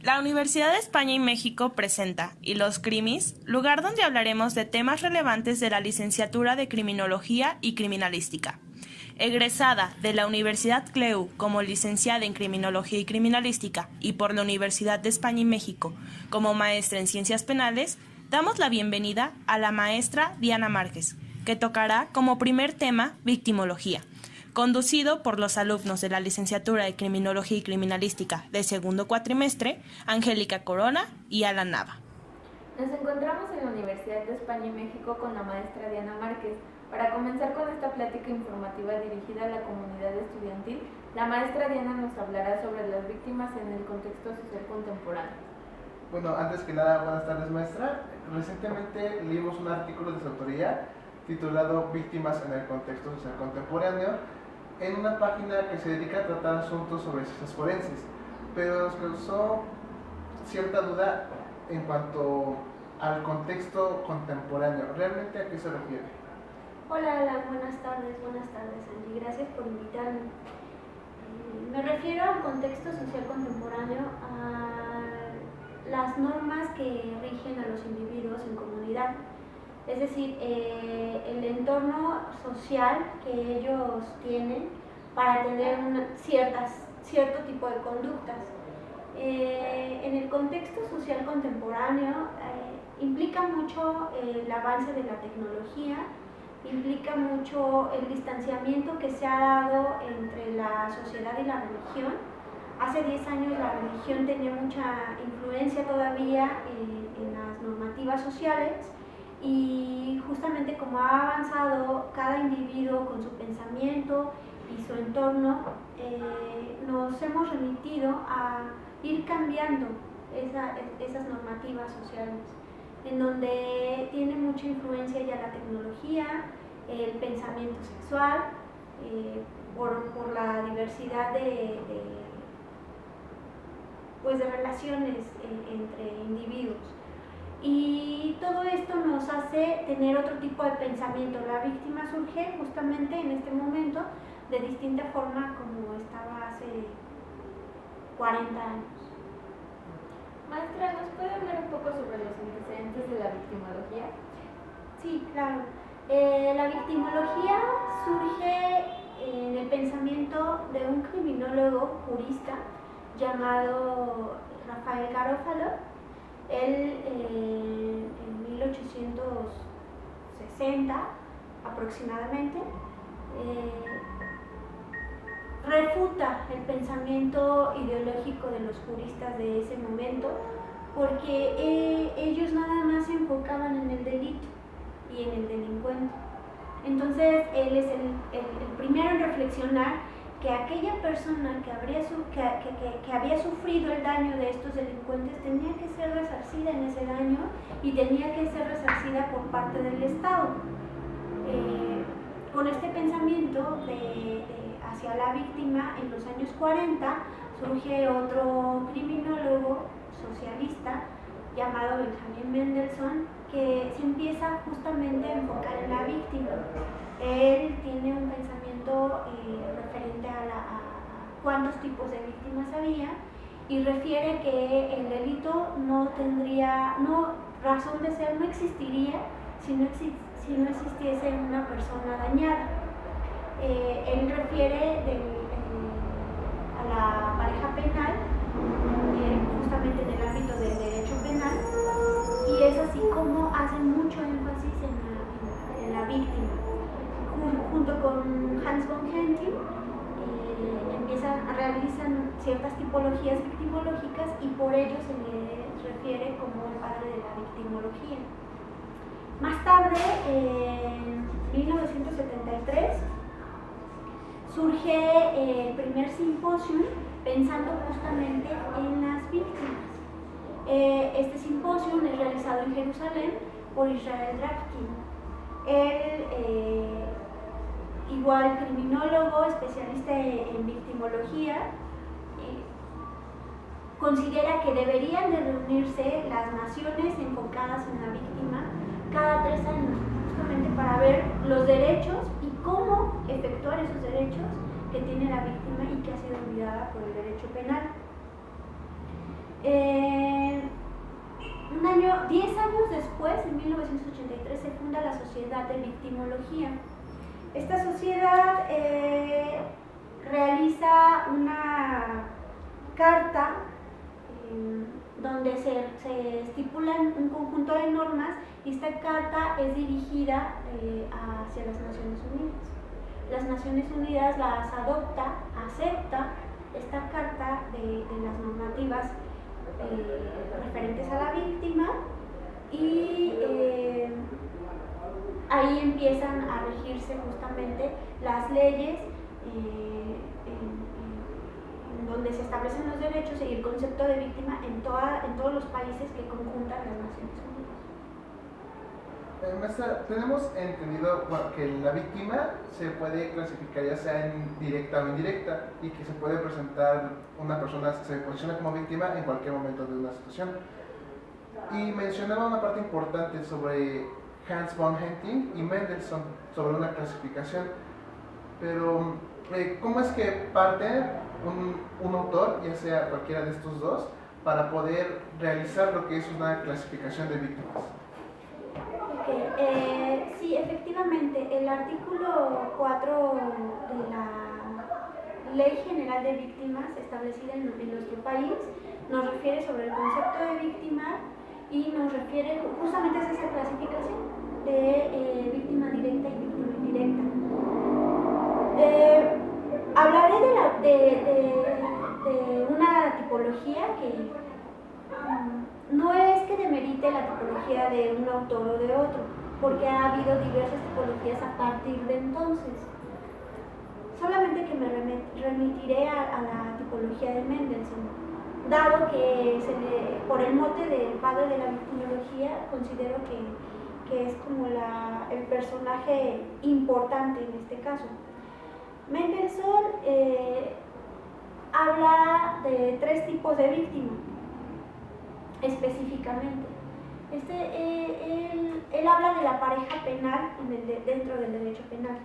La Universidad de España y México presenta Y los Crimis, lugar donde hablaremos de temas relevantes de la licenciatura de Criminología y Criminalística. Egresada de la Universidad CLEU como licenciada en Criminología y Criminalística y por la Universidad de España y México como maestra en Ciencias Penales, damos la bienvenida a la maestra Diana Márquez, que tocará como primer tema victimología, conducido por los alumnos de la licenciatura de Criminología y Criminalística de segundo cuatrimestre, Angélica Corona y Alan Nava. Nos encontramos en la Universidad de España y México con la maestra Diana Márquez. Para comenzar con esta plática informativa dirigida a la comunidad estudiantil, la maestra Diana nos hablará sobre las víctimas en el contexto social contemporáneo. Bueno, antes que nada, buenas tardes, maestra. Recientemente leímos un artículo de su autoría titulado Víctimas en el contexto social contemporáneo, en una página que se dedica a tratar asuntos sobre ciencias forenses, pero nos causó cierta duda en cuanto al contexto contemporáneo. ¿Realmente a qué se refiere? Hola Alan, buenas tardes Angie, gracias por invitarme. Me refiero al contexto social contemporáneo, a las normas que rigen a los individuos en comunidad, es decir, el entorno social que ellos tienen para tener cierto tipo de conductas. En el contexto social contemporáneo implica mucho el avance de la tecnología, implica mucho el distanciamiento que se ha dado entre la sociedad y la religión. Hace 10 años la religión tenía mucha influencia todavía en las normativas sociales, y justamente como ha avanzado cada individuo con su pensamiento y su entorno, nos hemos remitido a ir cambiando esas normativas sociales, en donde tiene mucha influencia ya la tecnología, el pensamiento sexual, por la diversidad de relaciones entre individuos. Y todo esto nos hace tener otro tipo de pensamiento. La víctima surge justamente en este momento de distinta forma como estaba hace 40 años. Maestra, ¿nos puede hablar un poco sobre los antecedentes de la victimología? Sí, claro. La victimología surge en el pensamiento de un criminólogo jurista llamado Rafael Garófalo. Él en 1860 aproximadamente refuta el pensamiento ideológico de los juristas de ese momento, porque ellos nada más se enfocaban en el delito y en el delincuente. Entonces él es el primero en reflexionar que aquella persona que había sufrido el daño de estos delincuentes tenía que ser resarcida en ese daño, y tenía que ser resarcida por parte del Estado. Con este pensamiento hacia la víctima, en los años 40 surge otro criminólogo socialista llamado Benjamin Mendelssohn, que se empieza justamente a enfocar en la víctima. Él tiene un pensamiento referente a cuántos tipos de víctimas había, y refiere que el delito no razón de ser, no existiría si no existiese una persona dañada. Él refiere a la pareja penal, justamente en el ámbito del derecho penal, y es así como hacen mucho énfasis en la víctima. Junto con Hans von Hentin realizan ciertas tipologías victimológicas, y por ello se le refiere como el padre de la victimología. Más tarde, en 1973, surge el primer simposio pensando justamente en las víctimas. Este simposio es realizado en Jerusalén por Israel Drafkin. Él, igual criminólogo, especialista en victimología, considera que deberían de reunirse las naciones enfocadas en la víctima cada 3 años, justamente para ver los derechos y cómo efectuar esos derechos que tiene la víctima y que ha sido olvidada por el derecho penal. Un año, 10 años después, en 1983, se funda la Sociedad de Victimología. Esta sociedad realiza una carta donde se estipulan un conjunto de normas, y esta carta es dirigida hacia las Naciones Unidas. Las Naciones Unidas las adopta, acepta esta carta de las normativas referentes a la víctima, y ahí empiezan a regirse justamente las leyes en donde se establecen los derechos y el concepto de víctima en todos los países que conjuntan las Naciones Unidas. Maestra, tenemos entendido que la víctima se puede clasificar ya sea en directa o indirecta, y que se puede presentar una persona, se posiciona como víctima en cualquier momento de una situación. Y mencionaba una parte importante sobre Hans von Henting y Mendelssohn, sobre una clasificación. Pero, ¿cómo es que parte un autor, ya sea cualquiera de estos dos, para poder realizar lo que es una clasificación de víctimas? Sí, efectivamente, el artículo 4 de la Ley General de Víctimas establecida en nuestro país nos refiere sobre el concepto de víctima, y nos refiere justamente a esa clasificación de víctima directa y víctima indirecta. Hablaré de una tipología que no es que demerite la tipología de un autor o de otro, porque ha habido diversas tipologías a partir de entonces. Solamente que me remitiré a la tipología de Mendelssohn, dado que por el mote del padre de la victimología, considero que es como el personaje importante en este caso. Mendelssohn habla de 3 tipos de víctimas específicamente. Él habla de la pareja penal dentro del derecho penal,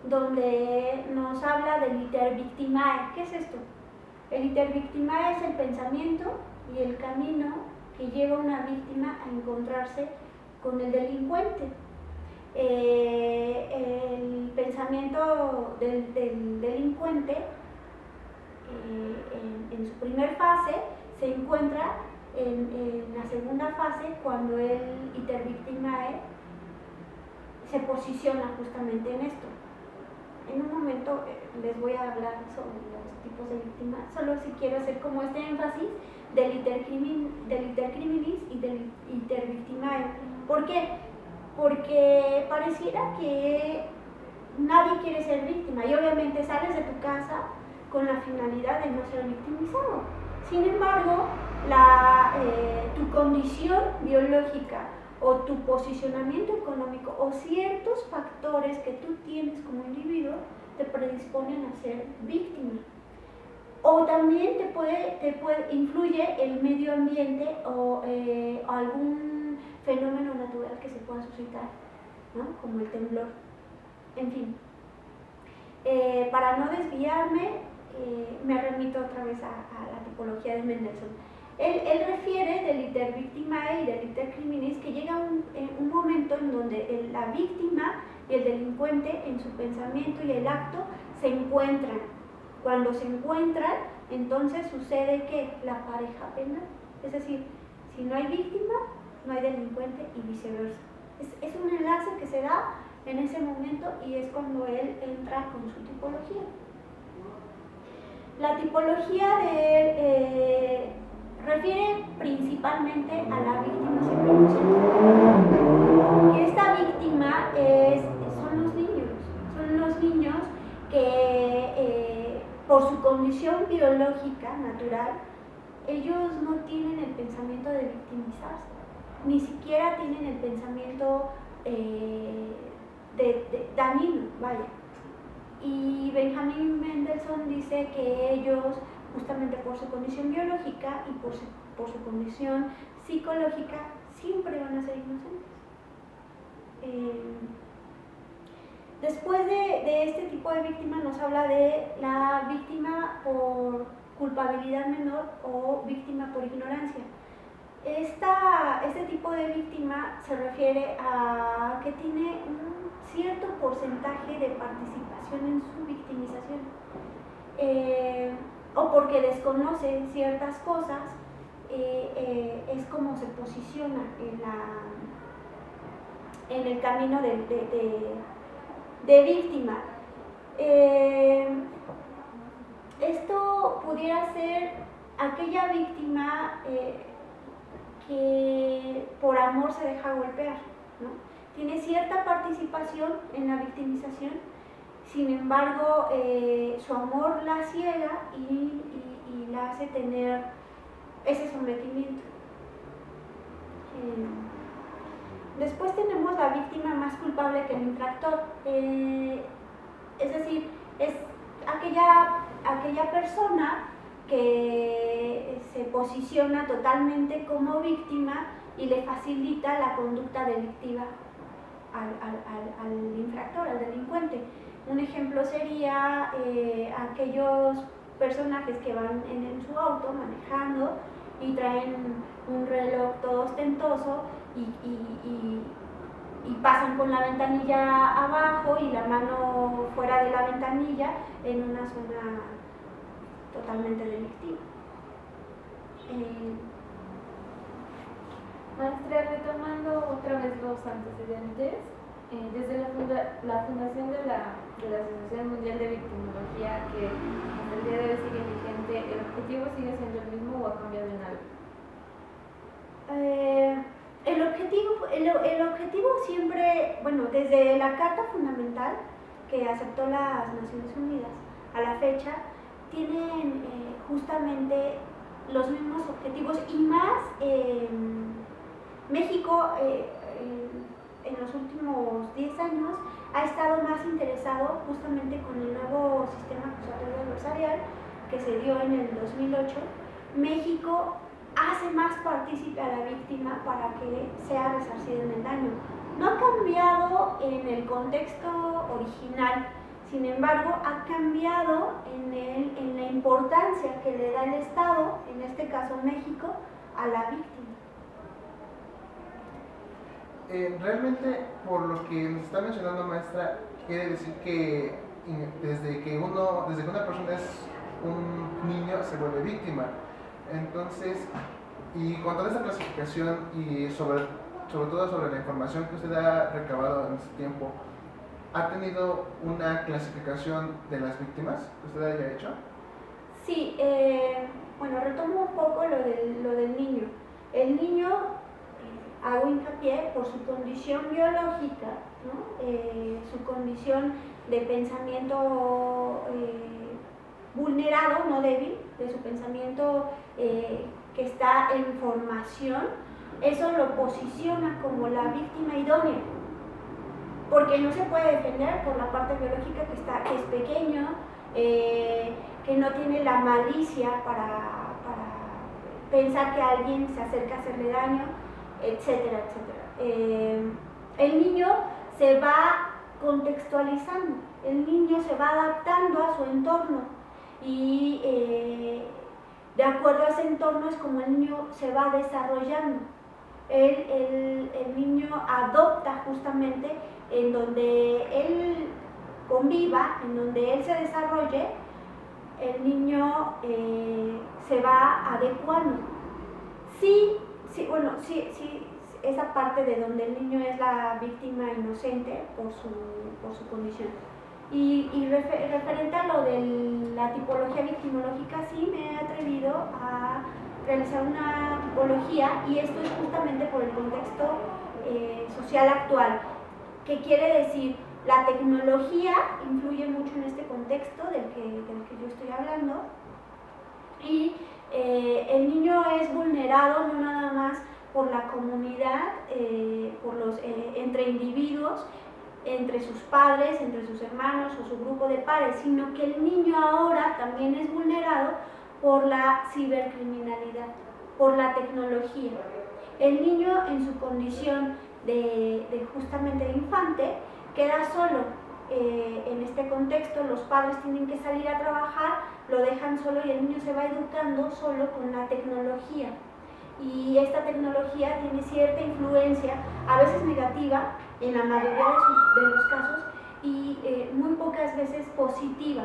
donde nos habla del iter victimae. ¿Qué es esto? El iter victimae es el pensamiento y el camino que lleva a una víctima a encontrarse con el delincuente. El pensamiento del delincuente en su primer fase se encuentra en la segunda fase, cuando el iter victimae se posiciona justamente en esto. En un momento les voy a hablar sobre los tipos de víctimas, solo si quiero hacer como este énfasis del iter criminis y del iter victimae. ¿Por qué? Porque pareciera que nadie quiere ser víctima, y obviamente sales de tu casa con la finalidad de no ser victimizado. Sin embargo, tu condición biológica o tu posicionamiento económico o ciertos factores que tú tienes como individuo te predisponen a ser víctima. O también influye el medio ambiente o algún fenómeno natural que se pueda suscitar, ¿no? Como el temblor. En fin, para no desviarme, me remito otra vez a la tipología de Mendelssohn. Él refiere del iter victimae y del iter criminis que llega un momento en donde la víctima y el delincuente en su pensamiento y el acto se encuentran. Cuando se encuentran, entonces sucede que la pareja penal, es decir, si no hay víctima, no hay delincuente y viceversa. Es un enlace que se da en ese momento, y es cuando él entra con su tipología. La tipología de él refiere principalmente a la víctima psicológica. Y esta víctima son los niños que por su condición biológica natural, ellos no tienen el pensamiento de victimizarse, ni siquiera tienen el pensamiento de dañino, vaya. Y Benjamin Mendelssohn dice que ellos, justamente por su condición biológica y por su condición psicológica, siempre van a ser inocentes. Después de este tipo de víctima, nos habla de la víctima por culpa culpabilidad menor o víctima por ignorancia. Este tipo de víctima se refiere a que tiene un cierto porcentaje de participación en su victimización, o porque desconoce ciertas cosas, es como se posiciona en el camino de víctima. Esto pudiera ser aquella víctima que por amor se deja golpear, ¿no? Tiene cierta participación en la victimización, sin embargo su amor la ciega y la hace tener ese sometimiento. Después tenemos la víctima más culpable que el infractor, es decir, es aquella persona que se posiciona totalmente como víctima y le facilita la conducta delictiva al infractor, al delincuente. Un ejemplo sería aquellos personajes que van en su auto manejando y traen un reloj todo ostentoso y pasan con la ventanilla abajo y la mano fuera de la ventanilla en una zona totalmente delictiva. Maestra, retomando otra vez los antecedentes, desde la fundación de la Asociación Mundial de Victimología, que hasta el día de hoy sigue vigente, ¿el objetivo sigue siendo el mismo o ha cambiado en algo? El objetivo siempre, bueno, desde la Carta Fundamental que aceptó las Naciones Unidas a la fecha, tienen justamente los mismos objetivos y más. México en los últimos 10 años ha estado más interesado justamente con el nuevo sistema acusatorio adversarial que se dio en el 2008. México hace más partícipe a la víctima para que sea resarcida en el daño. No ha cambiado en el contexto original, sin embargo, ha cambiado en la importancia que le da el Estado, en este caso México, a la víctima. Realmente, por lo que nos está mencionando, maestra, quiere decir que desde que una persona es un niño se vuelve víctima. Entonces, y con toda esta clasificación y sobre todo sobre la información que usted ha recabado en este tiempo, ¿ha tenido una clasificación de las víctimas que usted haya hecho? Sí, bueno, retomo un poco lo del niño. El niño, hago hincapié por su condición biológica, ¿no? Su condición de pensamiento vulnerado, no débil, de su pensamiento que está en formación, eso lo posiciona como la víctima idónea, porque no se puede defender por la parte biológica que es pequeño, que no tiene la malicia para pensar que alguien se acerca a hacerle daño, etcétera, etcétera. El niño se va contextualizando, el niño se va adaptando a su entorno y de acuerdo a ese entorno es como el niño se va desarrollando. El niño adopta justamente en donde él conviva, en donde él se desarrolle, el niño se va adecuando. Sí, esa parte de donde el niño es la víctima inocente por su condición. Y referente a lo de la tipología victimológica, sí me he atrevido a realizar una tipología, y esto es justamente por el contexto social actual. ¿Qué quiere decir? La tecnología influye mucho en este contexto del que yo estoy hablando, y el niño es vulnerado no nada más por la comunidad, entre individuos, entre sus padres, entre sus hermanos o su grupo de pares, sino que el niño ahora también es vulnerado por la cibercriminalidad, por la tecnología. El niño en su condición de justamente de infante queda solo, en este contexto los padres tienen que salir a trabajar, lo dejan solo y el niño se va educando solo con la tecnología. Y esta tecnología tiene cierta influencia, a veces negativa, en la mayoría de los casos, y muy pocas veces positiva.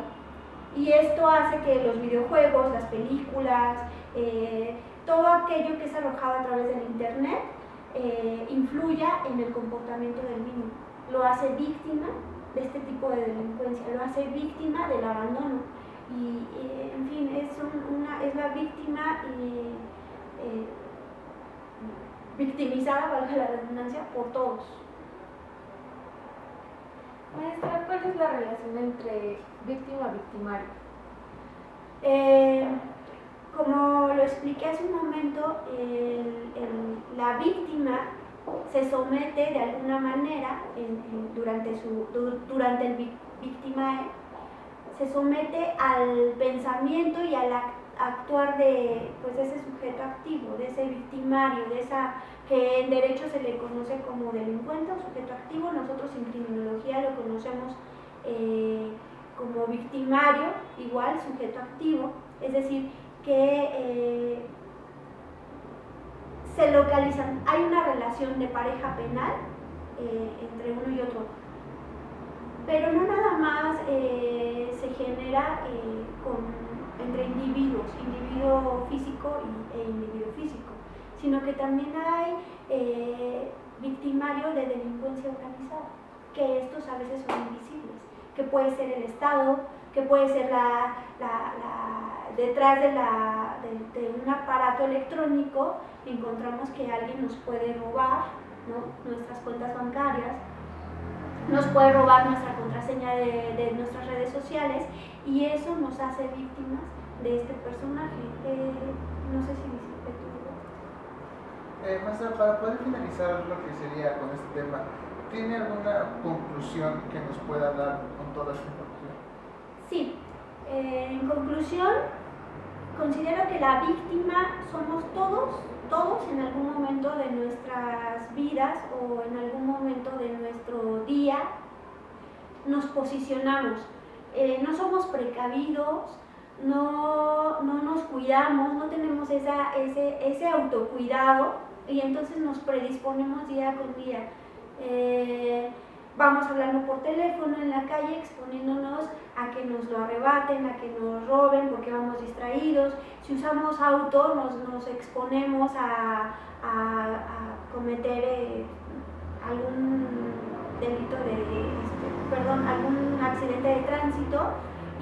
Y esto hace que los videojuegos, las películas, todo aquello que es arrojado a través del internet influya en el comportamiento del niño. Lo hace víctima de este tipo de delincuencia, lo hace víctima del abandono. Y en fin, es la víctima victimizada, valga la redundancia, por todos. Maestra, ¿cuál es la relación entre víctima y victimario? Como lo expliqué hace un momento, la víctima se somete de alguna manera durante el victimaje, se somete al pensamiento y al actuar de ese sujeto activo, de ese victimario, que en derecho se le conoce como delincuente o sujeto activo. Nosotros en criminología lo conocemos como victimario, igual sujeto activo, es decir, que se localizan, hay una relación de pareja penal entre uno y otro, pero no nada más se genera entre individuos, individuo físico e individuo físico, sino que también hay victimarios de delincuencia organizada, que estos a veces son invisibles, que puede ser el Estado, que puede ser detrás de un aparato electrónico encontramos que alguien nos puede robar, ¿no?, nuestras cuentas bancarias, nos puede robar nuestra contraseña de nuestras redes sociales, y eso nos hace víctimas de este personaje. No sé si me Maestra, para poder finalizar lo que sería con este tema, ¿tiene alguna conclusión que nos pueda dar con toda esta información? Sí, en conclusión, considero que la víctima somos todos en algún momento de nuestras vidas o en algún momento de nuestro día nos posicionamos. No somos precavidos, no nos cuidamos, no tenemos ese autocuidado, y entonces nos predisponemos día con día. Vamos hablando por teléfono en la calle, exponiéndonos a que nos lo arrebaten, a que nos roben porque vamos distraídos. Si usamos auto, nos exponemos a cometer algún delito algún accidente de tránsito,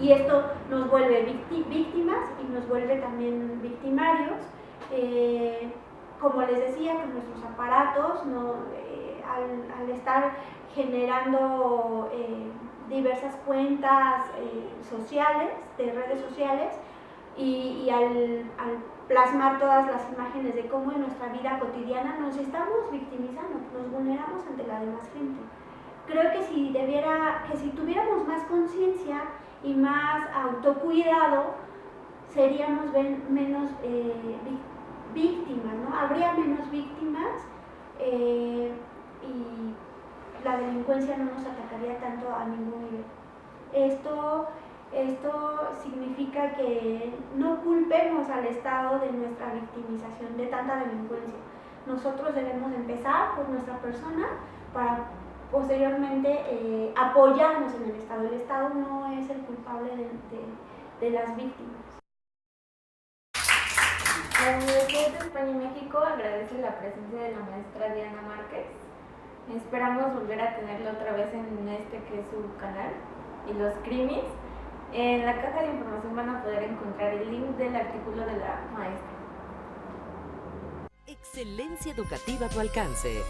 y esto nos vuelve víctimas y nos vuelve también victimarios. Como les decía, con nuestros aparatos, al estar generando diversas cuentas sociales, de redes sociales, y al plasmar todas las imágenes de cómo en nuestra vida cotidiana nos estamos victimizando, nos vulneramos ante la demás gente. Creo que si tuviéramos más conciencia y más autocuidado, seríamos menos víctimas, ¿no? Habría menos víctimas, y la delincuencia no nos atacaría tanto a ningún nivel. Esto significa que no culpemos al Estado de nuestra victimización de tanta delincuencia. Nosotros debemos empezar por nuestra persona para posteriormente apoyarnos en el Estado. El Estado no es el culpable de las víctimas. La Universidad de España y México agradece la presencia de la maestra Diana Márquez. Esperamos volver a tenerla otra vez en que es su canal, y los crimis. En la caja de información van a poder encontrar el link del artículo de la maestra. Excelencia educativa a tu alcance.